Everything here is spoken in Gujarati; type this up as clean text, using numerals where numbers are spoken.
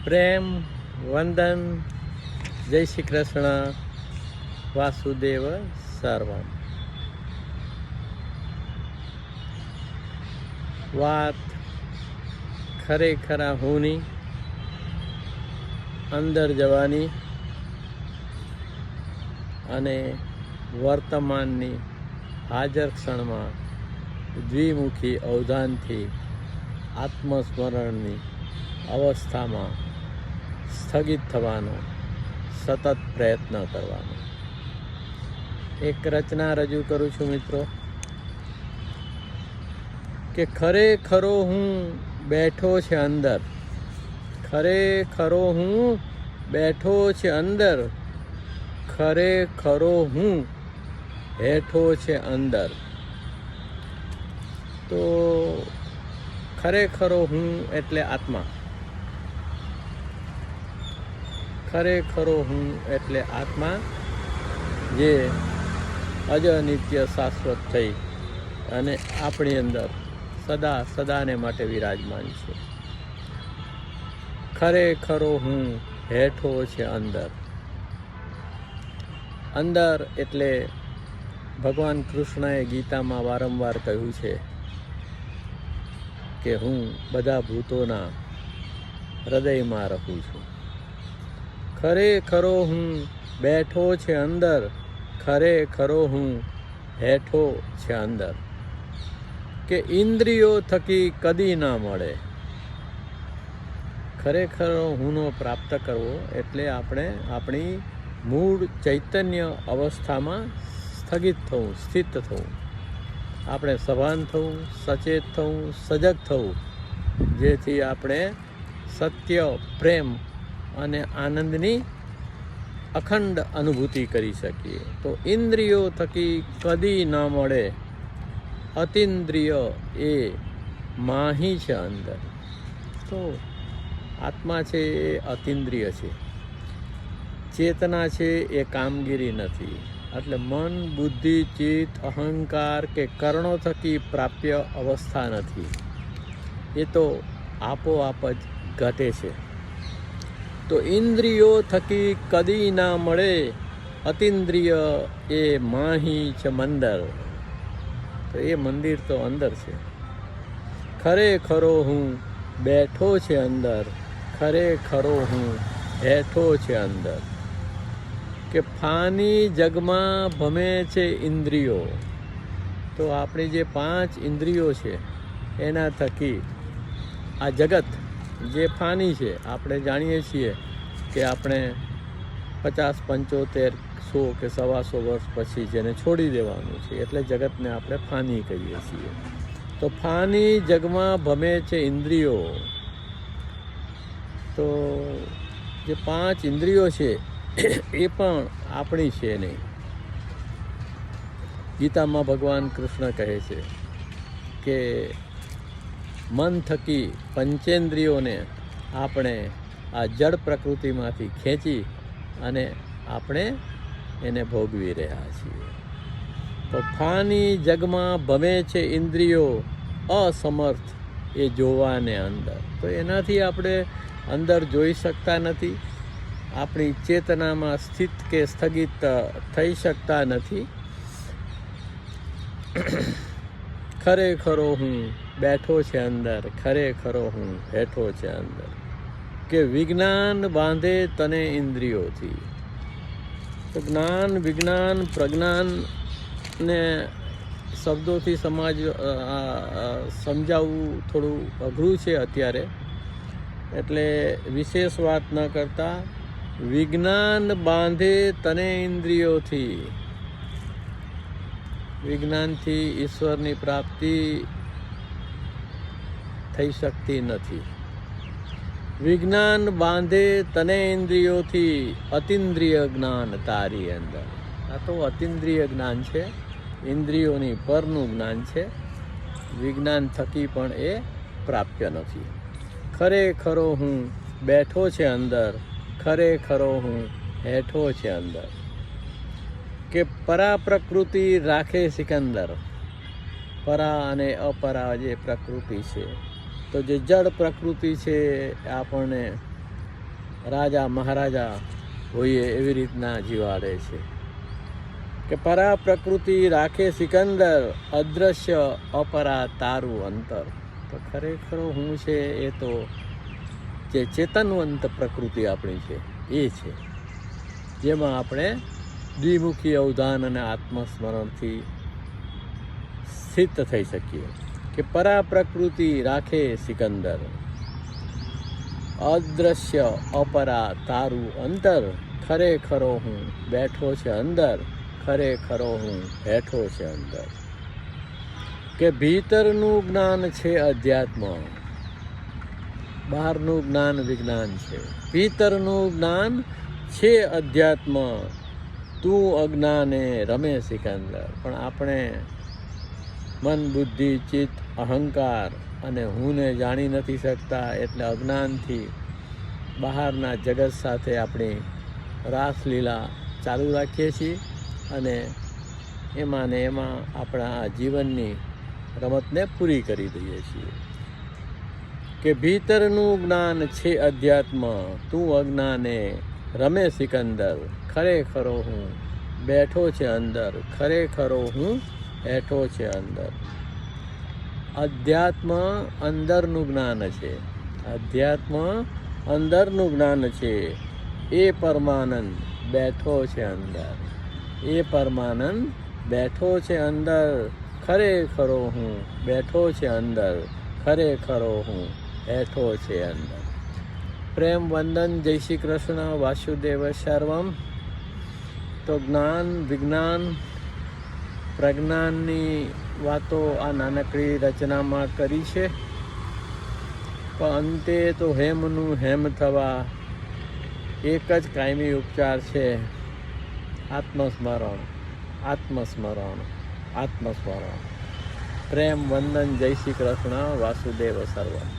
પ્રેમ વંદન, જય શ્રી કૃષ્ણ, વાસુદેવ સર્વમ. વાત ખરેખર હુંની અંદર જવાની અને વર્તમાનની હાજર ક્ષણમાં દ્વિમુખી અવધાનથી આત્મસ્મરણની અવસ્થામાં સ્થગિત થવાનો સતત પ્રયત્ન કરવાનો. એક રચના રજૂ કરું છું મિત્રો કે ખરેખરો હું બેઠો છે અંદર, ખરેખરો હું બેઠો છે અંદર, ખરેખરો હું હેઠો છે અંદર. તો ખરેખરો હું એટલે આત્મા, ખરેખરો હું એટલે આત્મા જે અજનિત્ય શાશ્વત થઈ અને આપણી અંદર સદા સદાને માટે વિરાજમાન છે. ખરેખરો હું હેઠો છે અંદર. અંદર એટલે ભગવાન કૃષ્ણએ ગીતામાં વારંવાર કહ્યું છે કે હું બધા ભૂતોના હૃદયમાં રહું છું. ખરેખરો હું બેઠો છે અંદર, ખરેખરો હું હેઠો છે અંદર. કે ઇન્દ્રિયો થકી કદી ના મળે. ખરેખર હુંનો પ્રાપ્ત કરવો એટલે આપણે આપણી મૂળ ચૈતન્ય અવસ્થામાં સ્થગિત થવું, સ્થિત થવું, આપણે સભાન થવું, સચેત થવું, સજગ થવું, જેથી આપણે સત્ય, પ્રેમ અને આનંદની અખંડ અનુભૂતિ કરી શકીએ. તો ઇન્દ્રિયો થકી કદી ન મળે. અતિન્દ્રિય એ માહી છે અંદર. તો આત્મા છે એ અતિન્દ્રિય છે, ચેતના છે એ કામગીરી નથી. એટલે મન, બુદ્ધિ, ચિત્ત, અહંકાર કે કર્ણો થકી પ્રાપ્ય અવસ્થા નથી. એ તો આપોઆપ જ ઘટે છે. તો ઇન્દ્રિયો થકી કદી ના મળે. અતિન્દ્રિય એ માહી છે મંદર. તો એ મંદિર તો અંદર છે. ખરેખરો હું બેઠો છે અંદર, ખરેખરો હું હેઠો છે અંદર. કે ફાની જગમાં ભમે છે ઇન્દ્રિયો. તો આપણી જે 5 ઇન્દ્રિયો છે એના થકી આ જગત જે ફાની છે, આપણે જાણીએ છીએ કે આપણે 50, 75, 100 કે 125 વર્ષ પછી જેને છોડી દેવાનું છે એટલે જગતને આપણે ફાની કહીએ છીએ. તો ફાની જગમાં ભમે છે ઇન્દ્રિયો. તો જે 5 ઇન્દ્રિયો છે એ પણ આપણી છે નહીં. ગીતામાં ભગવાન કૃષ્ણ કહે છે કે મન થકી પંચેન્દ્રિયોને આપણે આ જડ પ્રકૃતિમાંથી ખેંચી અને આપણે એને ભોગવી રહ્યા છીએ. તો ફાની જગમાં ભમે છે ઇન્દ્રિયો, અસમર્થ એ જોવાને અંદર. તો એનાથી આપણે અંદર જોઈ શકતા નથી, આપણી ચેતનામાં સ્થિત કે સ્થગિત થઈ શકતા નથી. ખરેખરો હું બેઠો છે અંદર, ખરેખરો હું હેઠો છે અંદર. કે વિજ્ઞાન બાંધે તને ઇન્દ્રિયોથી. તો જ્ઞાન, વિજ્ઞાન, પ્રજ્ઞાન ને શબ્દોથી સમજાવવું થોડું અઘરું છે અત્યારે, એટલે વિશેષ વાત ન કરતા વિજ્ઞાન બાંધે તને ઇન્દ્રિયોથી. વિજ્ઞાનથી ઈશ્વરની પ્રાપ્તિ થઈ શકતી નથી. વિજ્ઞાન બાંધે તને ઇન્દ્રિયોથી, અતિન્દ્રિય જ્ઞાન તારી અંદર. આ તો અતિન્દ્રિય જ્ઞાન છે, ઇન્દ્રિયોની પરનું જ્ઞાન છે. વિજ્ઞાન થકી પણ એ પ્રાપ્ય નથી. ખરેખરો હું બેઠો છે અંદર, ખરેખરો હું હેઠો છે અંદર. કે પરા પ્રકૃતિ રાખે સિકંદર. પરા અને અપરા જે પ્રકૃતિ છે, તો જે જડ પ્રકૃતિ છે આપણને રાજા મહારાજા હોઈએ એવી રીતના જીવાડે છે કે પરા પ્રકૃતિ રાખે સિકંદર, અદ્રશ્ય અપરા તારું અંતર. તો ખરેખર હું છે એ તો જે ચેતનવંત પ્રકૃતિ આપણી છે એ છે, જેમાં આપણે દ્વિમુખી અવધાન અને આત્મસ્મરણથી સ્થિત થઈ શકીએ. કે પરા પ્રકૃતિ રાખે સિકંદર, અદ્રશ્ય અપરા તારું અંતર, ખરેખરો હું બેઠો છે અંદર, ખરેખરો હું બેઠો છે અંદર. કે ભીતરનું જ્ઞાન છે અધ્યાત્મ, બહારનું જ્ઞાન વિજ્ઞાન છે. ભીતરનું જ્ઞાન છે અધ્યાત્મ, તું અજ્ઞાને રમે સિકંદર. પણ આપણે મન બુદ્ધિ ચિત્ત અહંકાર અને હુંને જાણી નથી શકતા, એટલે અજ્ઞાનથી બહારના જગત સાથે આપણી રાસલીલા ચાલુ રાખીએ છીએ અને એમાં ને એમાં આપણા જીવનની રમતને પૂરી કરી દઈએ છીએ. કે ભીતરનું જ્ઞાન છે અધ્યાત્મ, તું અજ્ઞાને રમે સિકંદર, ખરેખરો હું બેઠો છે અંદર, ખરેખરો હું બેઠો છે અંદર. અધ્યાત્મ અંદરનું જ્ઞાન છે, અધ્યાત્મ અંદરનું જ્ઞાન છે. એ પરમાનંદ બેઠો છે અંદર, એ પરમાનંદ બેઠો છે અંદર, ખરેખરો હું બેઠો છે અંદર, ખરેખરો હું બેઠો છે અંદર. પ્રેમ વંદન, જય શ્રી કૃષ્ણ, વાસુદેવ સર્વમ. તો જ્ઞાન વિજ્ઞાન પ્રજ્ઞાનની વાતો આ નાનકડી રચનામાં કરી છે, પણ અંતે તો હેમનું હેમ થવા એક જ કાયમી ઉપચાર છે, આત્મસ્મરણ, આત્મસ્મરણ, આત્મસ્મરણ. પ્રેમ વંદન, જય શ્રી કૃષ્ણ, વાસુદેવ સર્વમ.